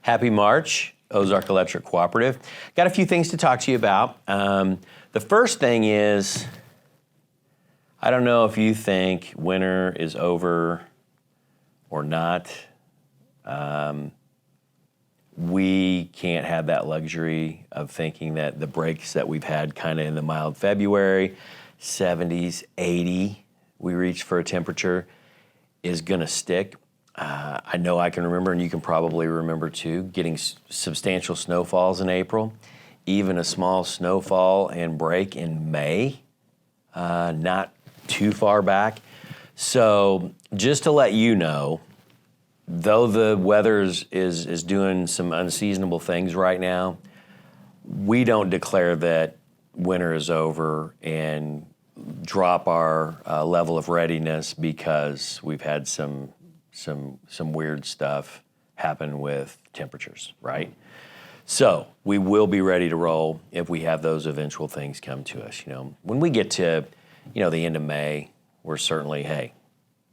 Happy March, Ozark Electric Cooperative. Got a few things to talk to you about. The first thing is, I don't know if you think winter is over or not. We can't have that luxury of thinking that the breaks that we've had kind of in the mild February, 70s, 80, we reached for a temperature, is going to stick. I know I can remember, and you can probably remember too, getting substantial snowfalls in April, even a small snowfall and break in May, not too far back. So just to let you know, though the weather is doing some unseasonable things right now, we don't declare that winter is over and drop our level of readiness because we've had some weird stuff happen with temperatures, right? So we will be ready to roll if we have those eventual things come to us. When we get to, the end of May, we're certainly, hey,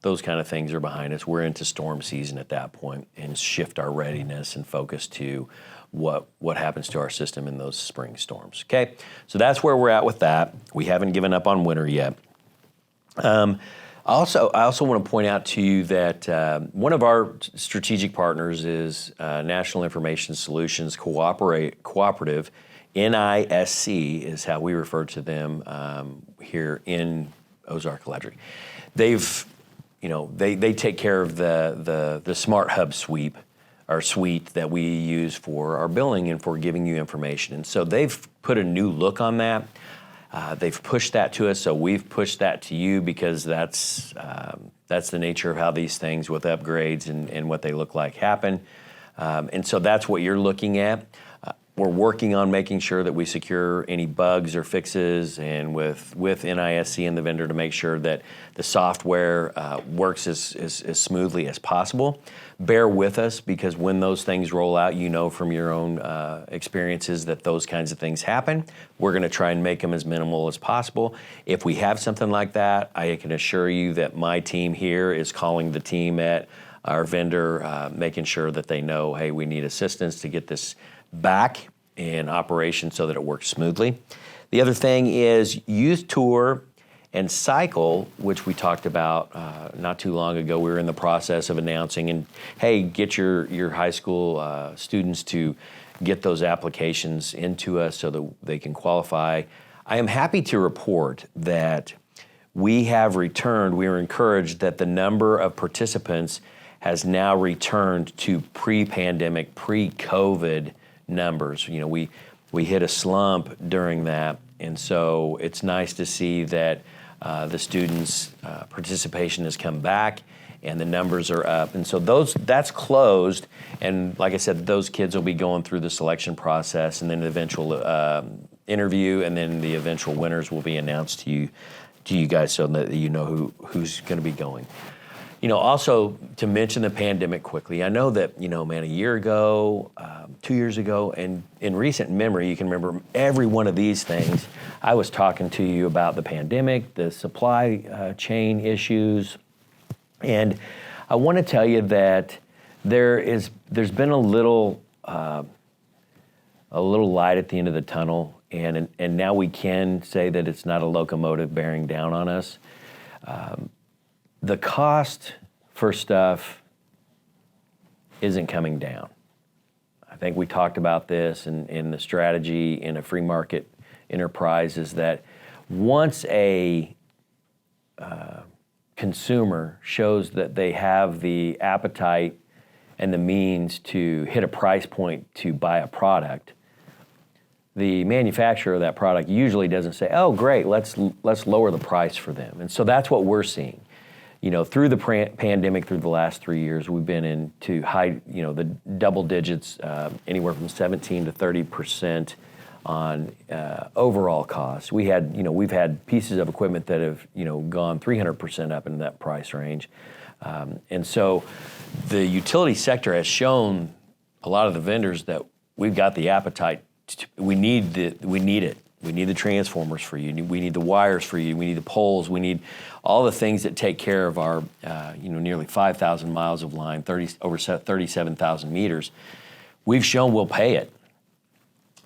those kind of things are behind us. We're into storm season at that point and shift our readiness and focus to what happens to our system in those spring storms, okay? So that's where we're at with that. We haven't given up on winter yet. I also want to point out to you that one of our strategic partners is National Information Solutions Cooperative. NISC is how we refer to them here in Ozark Electric. They take care of the Smart Hub suite that we use for our billing and for giving you information. And so they've put a new look on that. They've pushed that to us, so we've pushed that to you because that's the nature of how these things with upgrades and what they look like happen. And so that's what you're looking at. We're working on making sure that we secure any bugs or fixes, and with NISC and the vendor to make sure that the software works as smoothly as possible. Bear with us, because when those things roll out, from your own experiences that those kinds of things happen. We're going to try and make them as minimal as possible. If we have something like that, I can assure you that my team here is calling the team at our vendor, making sure that they know, hey, we need assistance to get this back in operation so that it works smoothly. The other thing is Youth Tour and Cycle, which we talked about not too long ago. We were in the process of announcing, and hey, get your high school students to get those applications into us so that they can qualify. I am happy to report that we were encouraged that the number of participants has now returned to pre-pandemic, pre-COVID numbers. We hit a slump during that, and so it's nice to see that the students' participation has come back and the numbers are up. And so that's closed, and like I said, those kids will be going through the selection process and then the eventual interview, and then the eventual winners will be announced to you guys so that you know who's going to be going. Also to mention the pandemic quickly, I know that, a year ago, 2 years ago, and in recent memory, you can remember every one of these things. I was talking to you about the pandemic, the supply chain issues, and I want to tell you that there's been a little light at the end of the tunnel, and now we can say that it's not a locomotive bearing down on us. The cost for stuff isn't coming down. I think we talked about this in the strategy in a free market enterprise, is that once a consumer shows that they have the appetite and the means to hit a price point to buy a product, the manufacturer of that product usually doesn't say, "Oh, great, let's lower the price for them." And so that's what we're seeing. Through the pandemic, through the last 3 years, we've been into high, the double digits, anywhere from 17 to 30% on overall costs. We've had pieces of equipment that have, gone 300% up in that price range. And so the utility sector has shown a lot of the vendors that we've got the appetite. We need it. We need the transformers for you. We need the wires for you. We need the poles. We need all the things that take care of our, nearly 5,000 miles of line, over 37,000 meters. we've shown we'll pay it.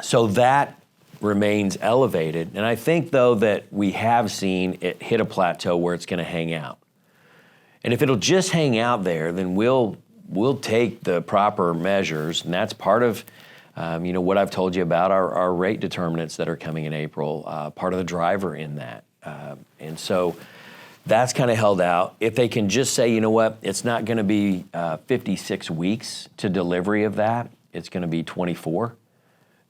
So that remains elevated. And I think, though, that we have seen it hit a plateau where it's going to hang out. And if it'll just hang out there, then we'll take the proper measures. And that's part of what I've told you about our rate determinants that are coming in April, part of the driver in that. And so that's kind of held out. If they can just say, you know what, it's not going to be 56 weeks to delivery of that, it's going to be 24.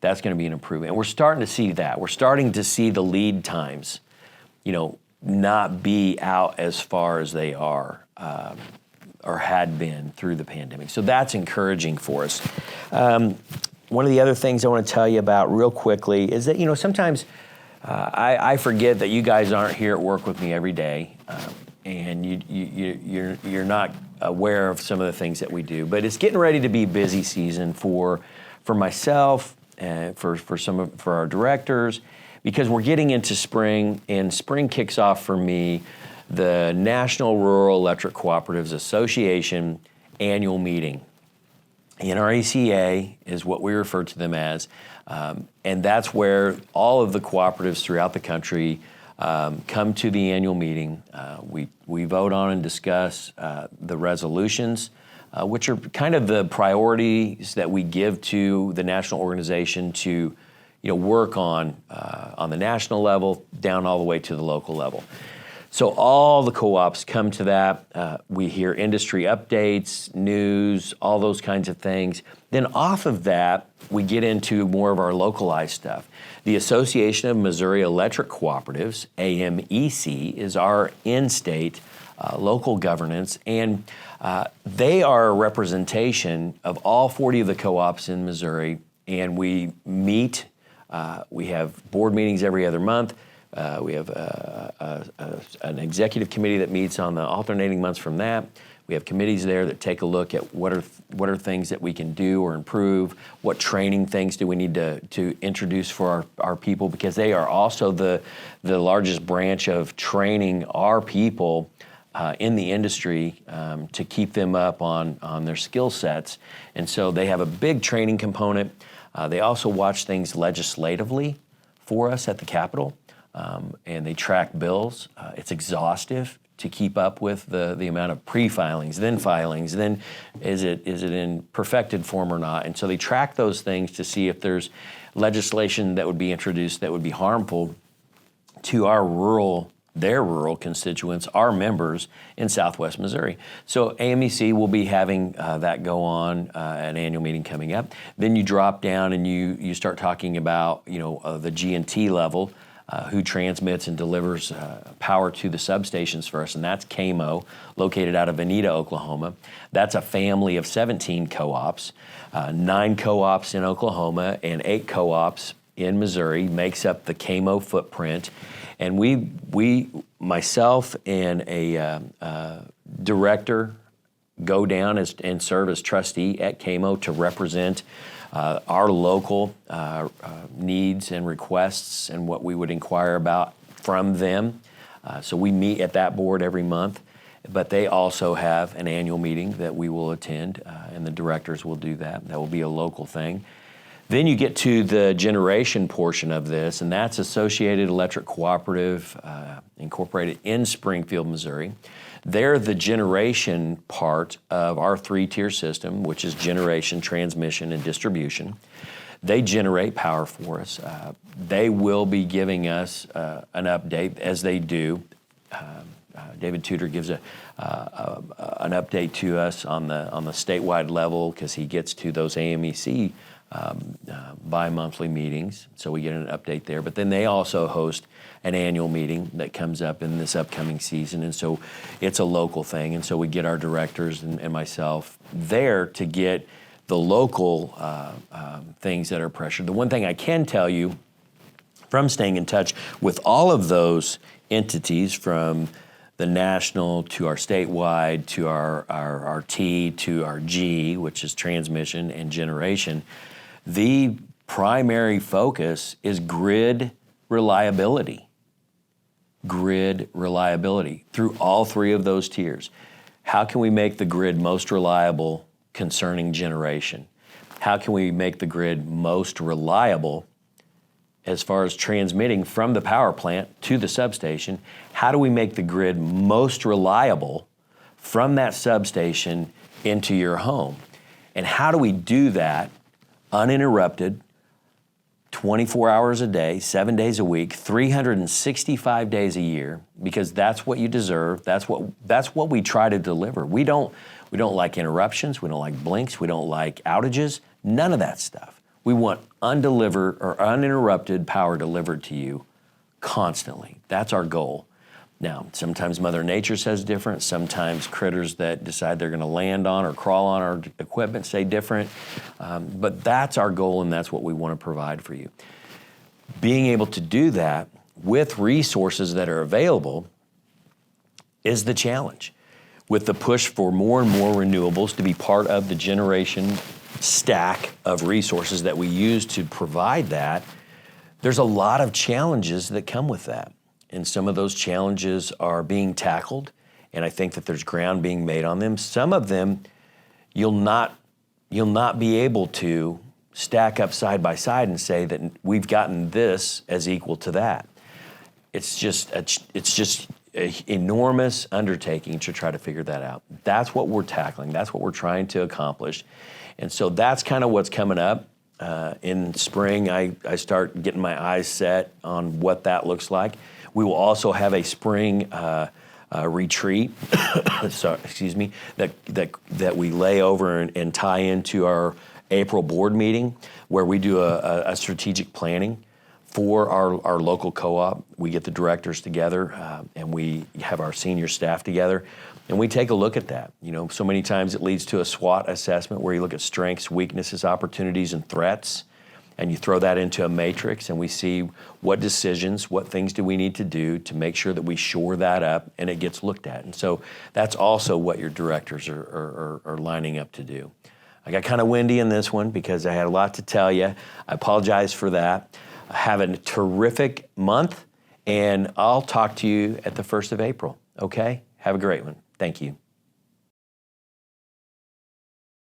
That's going to be an improvement. And we're starting to see that. We're starting to see the lead times, not be out as far as they are or had been through the pandemic. So that's encouraging for us. One of the other things I want to tell you about real quickly is that, sometimes I forget that you guys aren't here at work with me every day, and you're not aware of some of the things that we do. But it's getting ready to be busy season for myself, for our directors, because we're getting into spring, and spring kicks off for me the National Rural Electric Cooperatives Association annual meeting. NRECA is what we refer to them as, and that's where all of the cooperatives throughout the country come to the annual meeting. We vote on and discuss the resolutions, which are kind of the priorities that we give to the national organization to work on the national level down all the way to the local level. So all the co-ops come to that. We hear industry updates, news, all those kinds of things. Then off of that, we get into more of our localized stuff. The Association of Missouri Electric Cooperatives, AMEC, is our in-state local governance, and they are a representation of all 40 of the co-ops in Missouri, and we meet. We have board meetings every other month. We have an executive committee that meets on the alternating months from that. We have committees there that take a look at what are things that we can do or improve, what training things do we need to introduce for our people, because they are also the largest branch of training our people in the industry to keep them up on their skill sets. And so they have a big training component. They also watch things legislatively for us at the Capitol. And they track bills. It's exhaustive to keep up with the amount of pre-filings, then filings, then is it in perfected form or not? And so they track those things to see if there's legislation that would be introduced that would be harmful to their rural constituents, our members in Southwest Missouri. So AMEC will be having that go on, an annual meeting coming up. Then you drop down and you start talking about the G&T level. Who transmits and delivers power to the substations for us, and that's KMO, located out of Veneta, Oklahoma. That's a family of 17 co-ops, 9 co-ops in Oklahoma and 8 co-ops in Missouri makes up the KMO footprint. And we myself and a director go down and serve as trustee at KMO to represent our local needs and requests and what we would inquire about from them. So we meet at that board every month, but they also have an annual meeting that we will attend, and the directors will do that. That will be a local thing. Then you get to the generation portion of this, and that's Associated Electric Cooperative, incorporated in Springfield, Missouri. They're the generation part of our 3-tier system, which is generation, transmission, and distribution. They generate power for us. They will be giving us an update, as they do. David Tudor gives an update to us on the statewide level, because he gets to those AMEC bi-monthly meetings, so we get an update there. But then they also host an annual meeting that comes up in this upcoming season, and so it's a local thing. And so we get our directors and myself there to get the local things that are pressured. The one thing I can tell you from staying in touch with all of those entities, from the national to our statewide to our T to our G, which is transmission and generation, the primary focus is grid reliability. Grid reliability through all 3 of those tiers. How can we make the grid most reliable concerning generation? how can we make the grid most reliable as far as transmitting from the power plant to the substation? How do we make the grid most reliable from that substation into your home? And how do we do that uninterrupted, 24 hours a day, 7 days a week, 365 days a year, because that's what you deserve. That's what we try to deliver. We don't like interruptions. We don't like blinks. We don't like outages. None of that stuff. We want undelivered or uninterrupted power delivered to you constantly. That's our goal. Now, sometimes Mother Nature says different. Sometimes critters that decide they're going to land on or crawl on our equipment say different. But that's our goal, and that's what we want to provide for you. Being able to do that with resources that are available is the challenge. With the push for more and more renewables to be part of the generation stack of resources that we use to provide that, there's a lot of challenges that come with that. And some of those challenges are being tackled, and I think that there's ground being made on them. Some of them you'll not be able to stack up side by side and say that we've gotten this as equal to that. It's just an enormous undertaking to try to figure that out. That's what we're tackling. That's what we're trying to accomplish. And so that's kind of what's coming up. In spring, I start getting my eyes set on what that looks like. We will also have a spring retreat, that we lay over and tie into our April board meeting, where we do a strategic planning for our local co-op. We get the directors together, and we have our senior staff together, and we take a look at that. You know, so many times it leads to a SWOT assessment where you look at strengths, weaknesses, opportunities, and threats, and you throw that into a matrix, and we see what decisions, what things do we need to do to make sure that we shore that up, and it gets looked at. And so that's also what your directors are lining up to do. I got kind of windy in this one because I had a lot to tell you. I apologize for that. Have a terrific month, and I'll talk to you at the 1st of April, okay? Have a great one. Thank you.